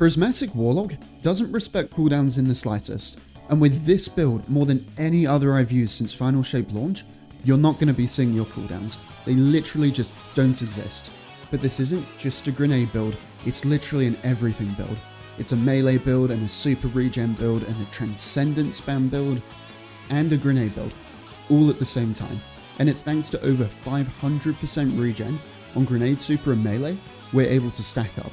Prismatic Warlock doesn't respect cooldowns in the slightest, and with this build more than any other I've used since Final Shape launch, you're not going to be seeing your cooldowns. They literally just don't exist. But this isn't just a grenade build, it's literally an everything build. It's a melee build and a super regen build and a Transcendence spam build and a grenade build, all at the same time. And it's thanks to over 500% regen on grenade, super and melee, we're able to stack up.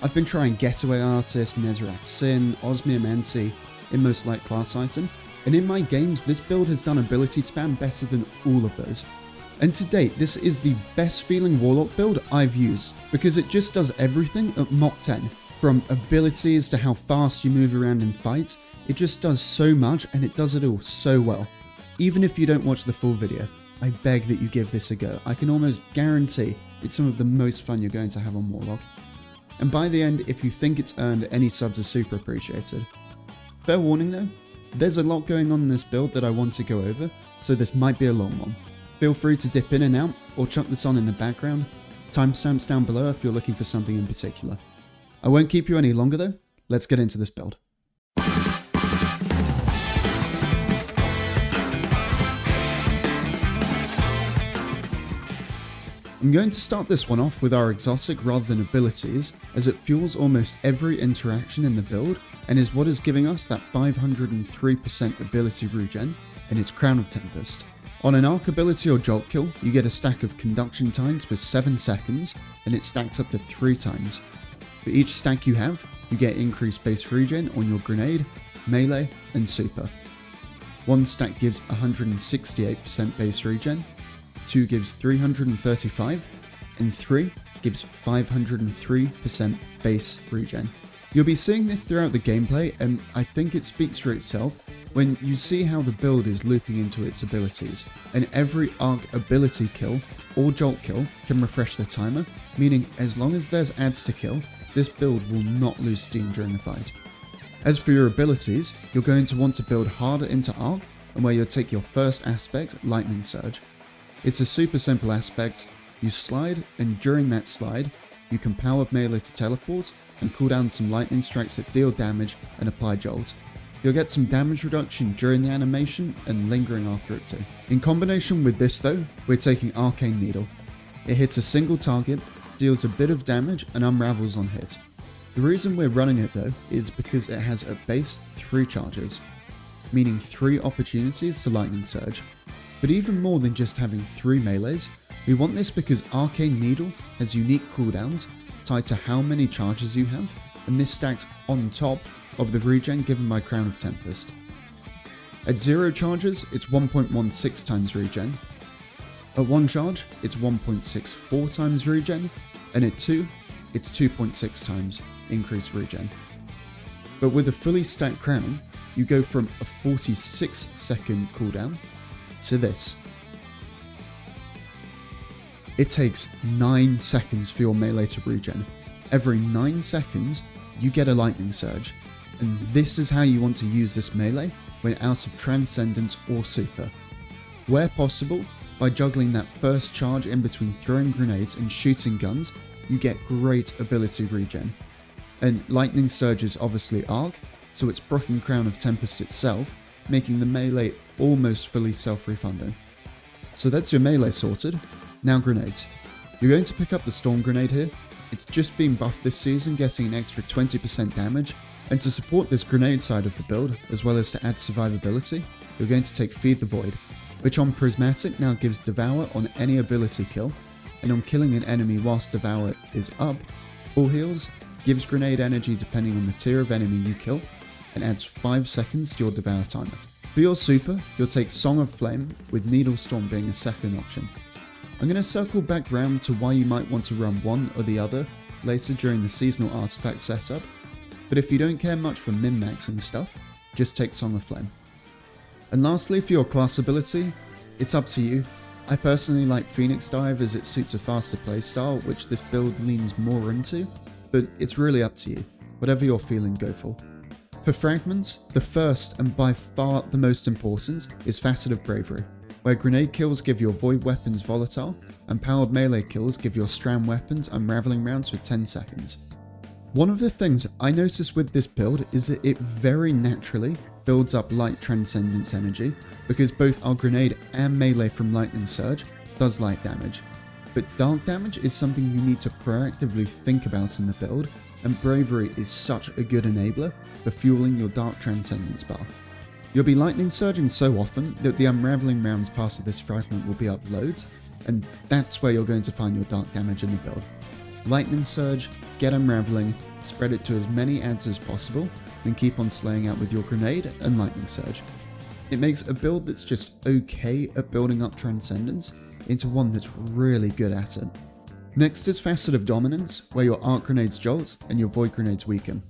I've been trying Getaway Artist, Nezarec Sin, Osmium NC in most light class item, and in my games this build has done ability spam better than all of those. And to date, this is the best feeling Warlock build I've used, because it just does everything at Mach 10. From abilities to how fast you move around in fights, it just does so much and it does it all so well. Even if you don't watch the full video, I beg that you give this a go. I can almost guarantee it's some of the most fun you're going to have on Warlock. And by the end, if you think it's earned, any subs are super appreciated. Fair warning though, there's a lot going on in this build that I want to go over, so this might be a long one. Feel free to dip in and out, or chuck this on in the background. Timestamps down below if you're looking for something in particular. I won't keep you any longer though, let's get into this build. I'm going to start this one off with our exotic rather than abilities, as it fuels almost every interaction in the build and is what is giving us that 503% ability regen, and it's Crown of Tempest. On an arc ability or jolt kill, you get a stack of conduction times for 7 seconds, and it stacks up to 3 times. For each stack you have, you get increased base regen on your grenade, melee, and super. 1 stack gives 168% base regen, 2 gives 335, and 3 gives 503% base regen. You'll be seeing this throughout the gameplay, and I think it speaks for itself when you see how the build is looping into its abilities, and every arc ability kill or jolt kill can refresh the timer, meaning as long as there's adds to kill, this build will not lose steam during a fight. As for your abilities, you're going to want to build harder into arc, and where you'll take your first aspect, Lightning Surge. It's a super simple aspect. You slide, and during that slide, you can power melee to teleport and cool down some lightning strikes that deal damage and apply jolt. You'll get some damage reduction during the animation and lingering after it too. In combination with this though, we're taking Arcane Needle. It hits a single target, deals a bit of damage and unravels on hit. The reason we're running it though is because it has at base 3 charges, meaning 3 opportunities to Lightning Surge. But even more than just having 3 melees, we want this because Arcane Needle has unique cooldowns tied to how many charges you have, and this stacks on top of the regen given by Crown of Tempest. At 0 charges, it's 1.16 times regen. At 1 charge, it's 1.64 times regen, and at 2, it's 2.6 times increased regen. But with a fully stacked crown, you go from a 46 second cooldown to this. It takes 9 seconds for your melee to regen. Every 9 seconds, you get a Lightning Surge, and this is how you want to use this melee when out of Transcendence or Super. Where possible, by juggling that first charge in between throwing grenades and shooting guns, you get great ability regen. And Lightning Surge is obviously arc, so it's proccing Crown of Tempest itself, making the melee almost fully self-refunding. So that's your melee sorted. Now grenades. You're going to pick up the Storm Grenade here. It's just been buffed this season, getting an extra 20% damage, and to support this grenade side of the build, as well as to add survivability, you're going to take Feed the Void, which on Prismatic now gives Devour on any ability kill, and on killing an enemy whilst Devour is up, full heals, gives grenade energy depending on the tier of enemy you kill, and adds 5 seconds to your Devour timer. For your super, you'll take Song of Flame, with Needle Storm being a second option. I'm going to circle back round to why you might want to run one or the other later during the seasonal artifact setup, but if you don't care much for min-maxing stuff, just take Song of Flame. And lastly, for your class ability, it's up to you. I personally like Phoenix Dive as it suits a faster playstyle, which this build leans more into, but it's really up to you. Whatever you're feeling, go for. For Fragments, the first and by far the most important is Facet of Bravery, where grenade kills give your void weapons volatile, and powered melee kills give your strand weapons unraveling rounds for 10 seconds. One of the things I noticed with this build is that it very naturally builds up light Transcendence energy, because both our grenade and melee from Lightning Surge does light damage. But dark damage is something you need to proactively think about in the build, and Bravery is such a good enabler for fueling your dark Transcendence bar. You'll be Lightning Surging so often that the unraveling rounds past this fragment will be up loads, and that's where you're going to find your dark damage in the build. Lightning Surge, get unraveling, spread it to as many adds as possible, then keep on slaying out with your grenade and Lightning Surge. It makes a build that's just okay at building up Transcendence into one that's really good at it. Next is Facet of Dominance, where your Arc Grenades jolt and your Void Grenades weaken.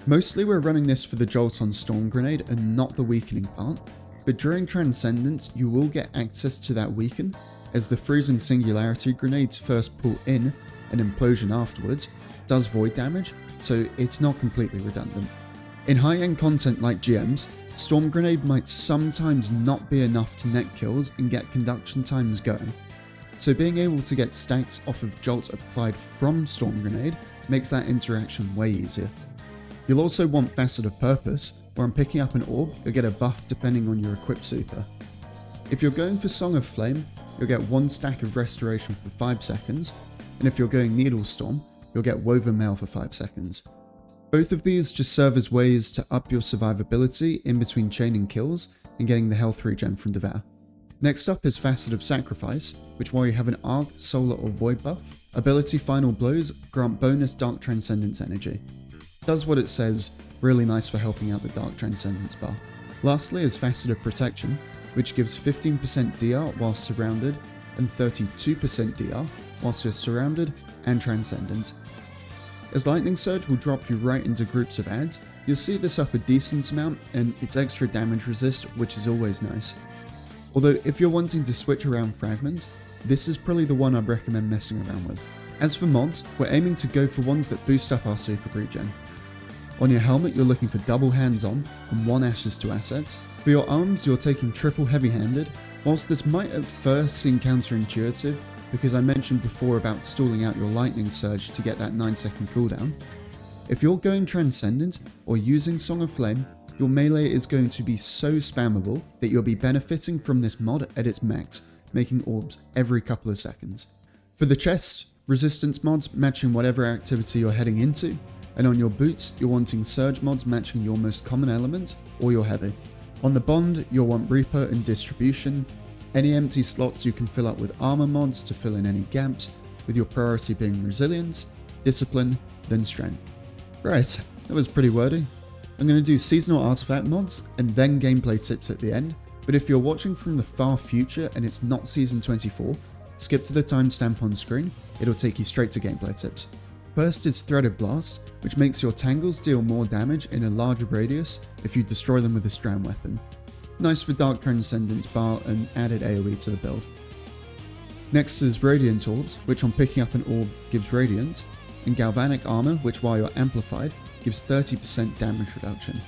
Mostly we're running this for the jolt on Storm Grenade and not the weakening part, but during Transcendence you will get access to that weaken, as the Freezing Singularity grenades first pull in and Implosion afterwards does void damage, so it's not completely redundant. In high-end content like GMs, Storm Grenade might sometimes not be enough to net kills and get conduction times going, so being able to get stacks off of jolts applied from Storm Grenade makes that interaction way easier. You'll also want Facet of Purpose, where on picking up an orb you'll get a buff depending on your equip super. If you're going for Song of Flame, you'll get 1 stack of Restoration for 5 seconds, and if you're going Needle Storm, you'll get Woven Mail for 5 seconds. Both of these just serve as ways to up your survivability in between chaining kills and getting the health regen from Devour. Next up is Facet of Sacrifice, which while you have an Arc, Solar or Void buff, ability Final Blows grant bonus Dark Transcendence energy. Does what it says, really nice for helping out the Dark Transcendence bar. Lastly is Facet of Protection, which gives 15% DR whilst surrounded and 32% DR whilst you're surrounded and Transcendent. As Lightning Surge will drop you right into groups of adds, you'll see this up a decent amount and it's extra damage resist, which is always nice. Although if you're wanting to switch around Fragments, this is probably the one I'd recommend messing around with. As for mods, we're aiming to go for ones that boost up our super regen. On your helmet you're looking for double hands on and 1 Ashes to assets. For your arms you're taking triple heavy handed, whilst this might at first seem counterintuitive, because I mentioned before about stalling out your Lightning Surge to get that 9-second cooldown. If you're going Transcendent or using Song of Flame, your melee is going to be so spammable that you'll be benefiting from this mod at its max, making orbs every couple of seconds. For the chest, resistance mods matching whatever activity you're heading into, and on your boots you're wanting surge mods matching your most common element or your heavy. On the bond you'll want Reaper and Distribution. Any empty slots you can fill up with armor mods to fill in any gaps, with your priority being resilience, discipline, then strength. Right, that was pretty wordy. I'm going to do seasonal artifact mods and then gameplay tips at the end, but if you're watching from the far future and it's not season 24, skip to the timestamp on screen, it'll take you straight to gameplay tips. First is Threaded Blast, which makes your tangles deal more damage in a larger radius if you destroy them with a strand weapon. Nice for Dark Transcendence bar and added AoE to the build. Next is Radiant Orbs, which on picking up an orb gives Radiant, and Galvanic Armor, which while you're amplified, gives 30% damage reduction.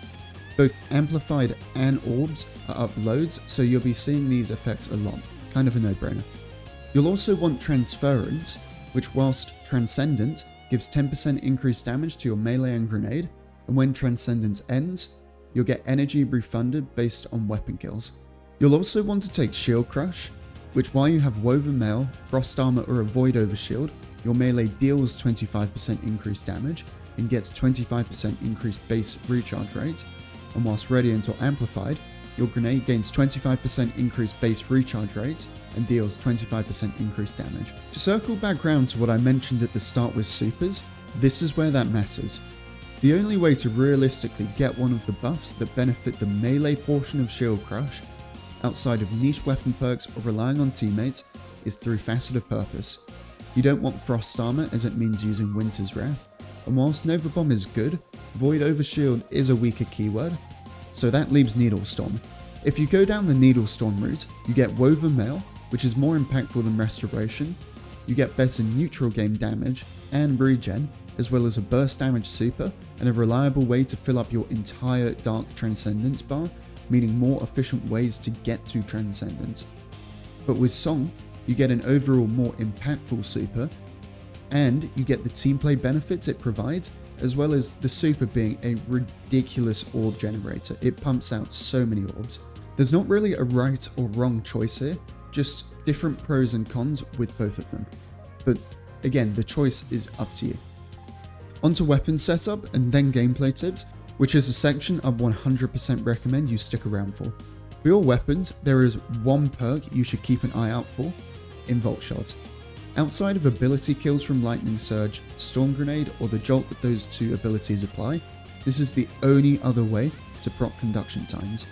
Both amplified and orbs are up loads, so you'll be seeing these effects a lot, kind of a no-brainer. You'll also want Transference, which whilst Transcendent gives 10% increased damage to your melee and grenade, and when Transcendence ends, you'll get energy refunded based on weapon kills. You'll also want to take Shield Crush, which while you have Woven Mail, Frost Armor or a Void Overshield, your melee deals 25% increased damage and gets 25% increased base recharge rate, and whilst Radiant or Amplified, your grenade gains 25% increased base recharge rate and deals 25% increased damage. To circle back round to what I mentioned at the start with supers, this is where that matters. The only way to realistically get one of the buffs that benefit the melee portion of Shield Crush, outside of niche weapon perks or relying on teammates, is through Facet of Purpose. You don't want Frost Armor as it means using Winter's Wrath, and whilst Nova Bomb is good, Void Overshield is a weaker keyword, so that leaves Needle Storm. If you go down the Needle Storm route, you get Woven Mail, which is more impactful than Restoration, you get better neutral game damage and regen, as well as a burst damage super and a reliable way to fill up your entire Dark Transcendence bar, meaning more efficient ways to get to Transcendence. But with Song, you get an overall more impactful super, and you get the team play benefits it provides as well as the super being a ridiculous orb generator. It pumps out so many orbs. There's not really a right or wrong choice here, just different pros and cons with both of them. But again, the choice is up to you. Onto weapon setup and then gameplay tips, which is a section I 100% recommend you stick around for. For your weapons, there is one perk you should keep an eye out for, Involt Shot. Outside of ability kills from Lightning Surge, Storm Grenade, or the jolt that those two abilities apply, this is the only other way to proc conduction times.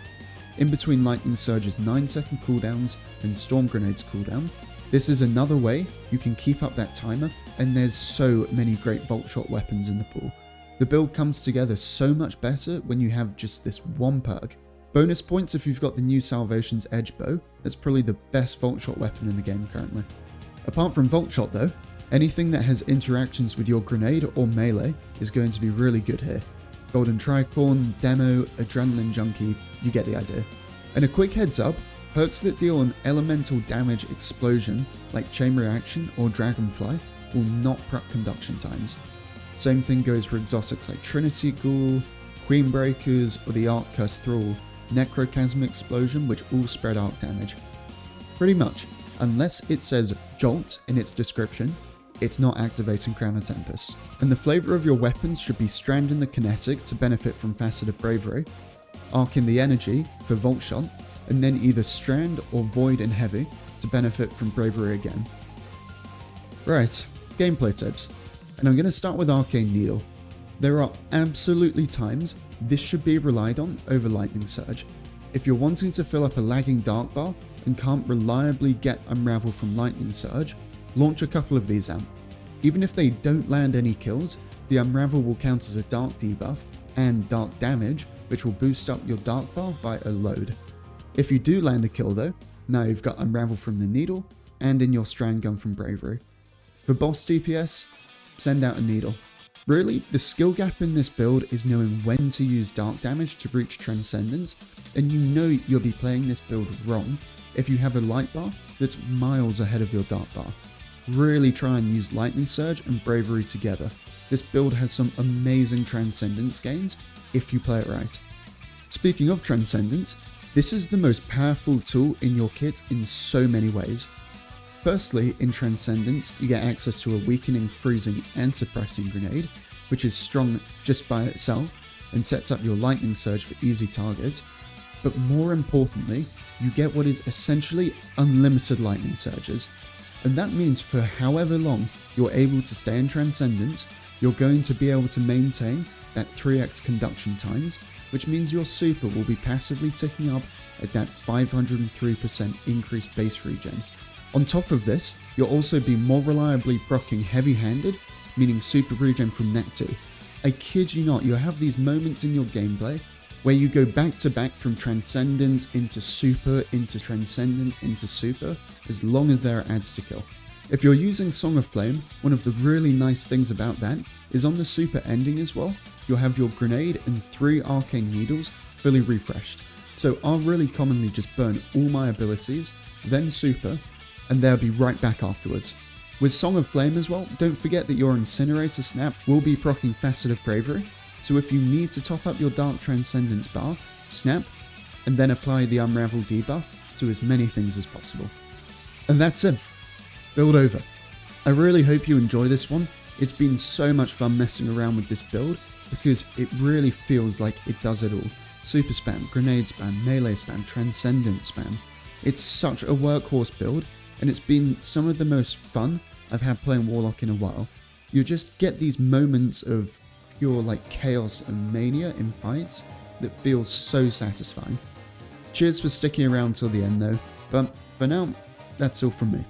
In between Lightning Surge's 9-second cooldowns and Storm Grenade's cooldown, this is another way you can keep up that timer, and there's so many great Volt Shot weapons in the pool. The build comes together so much better when you have just this one perk. Bonus points if you've got the new Salvation's Edge Bow, that's probably the best Volt Shot weapon in the game currently. Apart from Volt Shot though, anything that has interactions with your grenade or melee is going to be really good here. Golden Tricorn, Demo, Adrenaline Junkie, you get the idea. And a quick heads up, perks that deal an elemental damage explosion like Chain Reaction or Dragonfly will not proc conduction times. Same thing goes for exotics like Trinity Ghoul, Queen Breakers, or the Arc Curse Thrall, Necrochasm Explosion, which all spread arc damage. Pretty much, unless it says Jolt in its description, it's not activating Crown of Tempest. And the flavour of your weapons should be Strand in the Kinetic to benefit from Faceted Bravery, Arc in the Energy for Volt Shot, and then either Strand or Void in Heavy to benefit from Bravery again. Right, gameplay tips. And I'm going to start with Arcane Needle. There are absolutely times this should be relied on over Lightning Surge. If you're wanting to fill up a lagging Dark Bar and can't reliably get Unravel from Lightning Surge, launch a couple of these out. Even if they don't land any kills, the Unravel will count as a Dark debuff and Dark damage, which will boost up your Dark Bar by a load. If you do land a kill though, now you've got Unravel from the Needle and in your Strand Gun from Bravery. For boss DPS, send out a Needle. Really, the skill gap in this build is knowing when to use Dark damage to reach Transcendence, and you know you'll be playing this build wrong if you have a Light Bar that's miles ahead of your Dark Bar. Really try and use Lightning Surge and Bravery together. This build has some amazing Transcendence gains if you play it right. Speaking of Transcendence, this is the most powerful tool in your kit in so many ways. Firstly, in Transcendence, you get access to a weakening, freezing, and suppressing grenade, which is strong just by itself and sets up your Lightning Surge for easy targets. But more importantly, you get what is essentially unlimited Lightning Surges. And that means for however long you're able to stay in Transcendence, you're going to be able to maintain that 3x conduction times, which means your super will be passively ticking up at that 503% increased base regen. On top of this, you'll also be more reliably proccing heavy-handed, meaning super regen from Neck 2. I kid you not, you'll have these moments in your gameplay where you go back to back from Transcendence into Super, into Transcendence, into Super, as long as there are adds to kill. If you're using Song of Flame, one of the really nice things about that is on the Super ending as well, you'll have your grenade and 3 Arcane Needles fully refreshed. So I'll really commonly just burn all my abilities, then Super, and they'll be right back afterwards. With Song of Flame as well, don't forget that your Incinerator Snap will be proccing Faceted Bravery, so if you need to top up your Dark Transcendence bar, snap, and then apply the Unravel debuff to as many things as possible. And that's it. Build over. I really hope you enjoy this one. It's been so much fun messing around with this build, because it really feels like it does it all. Super spam, grenade spam, melee spam, Transcendence spam. It's such a workhorse build, and it's been some of the most fun I've had playing Warlock in a while. You just get these moments of pure like chaos and mania in fights that feels so satisfying. Cheers for sticking around till the end though, but for now, that's all from me.